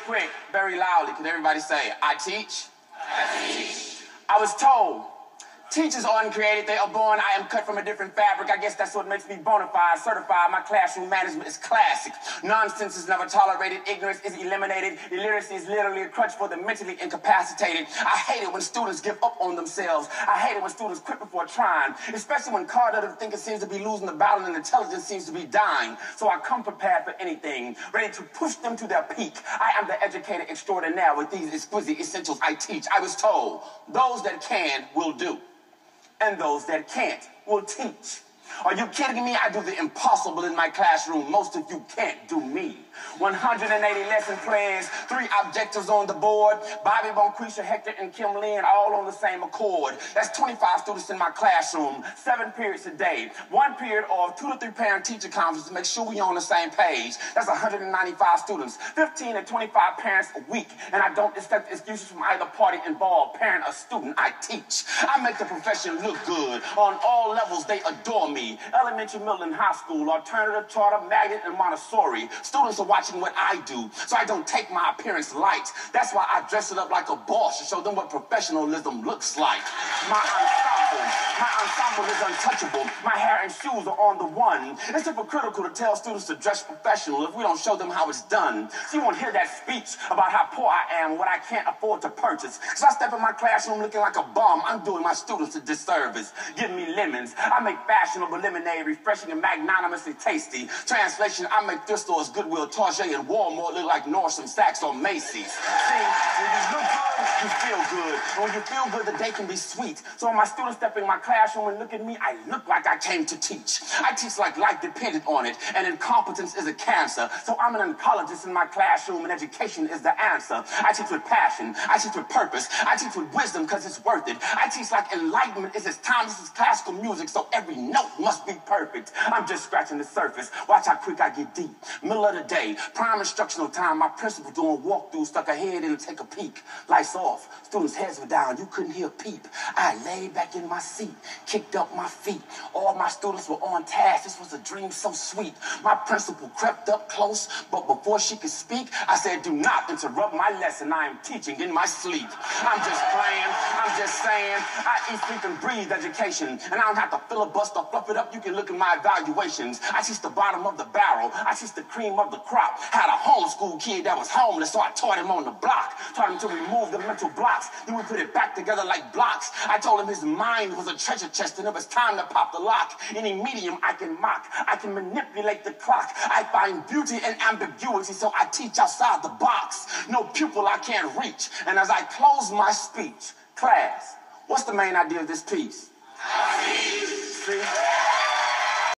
quick, very loudly. Could everybody say, I teach? I teach. I was told, teachers are uncreated, they are born, I am cut from a different fabric. I guess that's what makes me bona fide, certified. My classroom management is classic. Nonsense is never tolerated, ignorance is eliminated, illiteracy is literally a crutch for the mentally incapacitated. I hate it when students give up on themselves. I hate it when students quit before trying, especially when cognitive thinking seems to be losing the battle and intelligence seems to be dying. So I come prepared for anything, ready to push them to their peak. I am the educator extraordinaire with these exquisite essentials I teach. I was told, those that can will do, and those that can't will teach. Are you kidding me? I do the impossible in my classroom. Most of you can't do me. 180 lesson plans, 3 objectives on the board. Bobby, Bonquisha, Hector, and Kim Lynn all on the same accord. That's 25 students in my classroom, 7 periods a day. 1 period of 2 to 3 parent-teacher conferences to make sure we on the same page. That's 195 students, 15 to 25 parents a week. And I don't accept excuses from either party involved, parent or student. I teach. I make the profession look good. On all levels, they adore me. Elementary, middle, and high school, alternative, charter, magnet, and Montessori. Students are watching what I do, so I don't take my appearance light. That's why I dress it up like a boss to show them what professionalism looks like. My ensemble is untouchable. My hair and shoes are on the one. It's hypocritical to tell students to dress professional if we don't show them how it's done. So you won't hear that speech about how poor I am and what I can't afford to purchase. So I step in my classroom looking like a bum. I'm doing my students a disservice. Give me lemons. I make fashionable lemonade refreshing and magnanimously tasty. Translation, I make thrift stores, Goodwill, Target, and Walmart look like Nordstrom, Saks, or Macy's. See, when you look good, you feel good. And when you feel good, the day can be sweet. So when my students step in my classroom and look at me, I look like I came to teach. I teach like life depended on it, and incompetence is a cancer. So I'm an oncologist in my classroom, and education is the answer. I teach with passion. I teach with purpose. I teach with wisdom because it's worth it. I teach like enlightenment is its time. This is classical music, so every note must be perfect. I'm just scratching the surface. Watch how quick I get deep. Middle of the day, prime instructional time. My principal doing walkthrough, stuck her head in and take a peek. Lights off. Students' heads were down. You couldn't hear a peep. I laid back in my seat, kicked up my feet. All my students were on task. This was a dream so sweet. My principal crept up close, but before she could speak, I said, do not interrupt my lesson. I am teaching in my sleep. I'm just playing. I'm just saying. I eat, sleep, and breathe education, and I don't have to filibuster, fluff it up. You can look at my evaluations. I teach the bottom of the barrel. I teach the cream of the crop. Had a homeschool kid that was homeless, so I taught him on the block. Taught him to remove the mental blocks. Then we put it back together like blocks. I told him his mind was a treasure chest, and it was time to pop the lock. Any medium I can mock. I can manipulate the clock. I find beauty in ambiguity, so I teach outside the box. No pupil I can't reach. And as I close my speech, class, what's the main idea of this piece? See?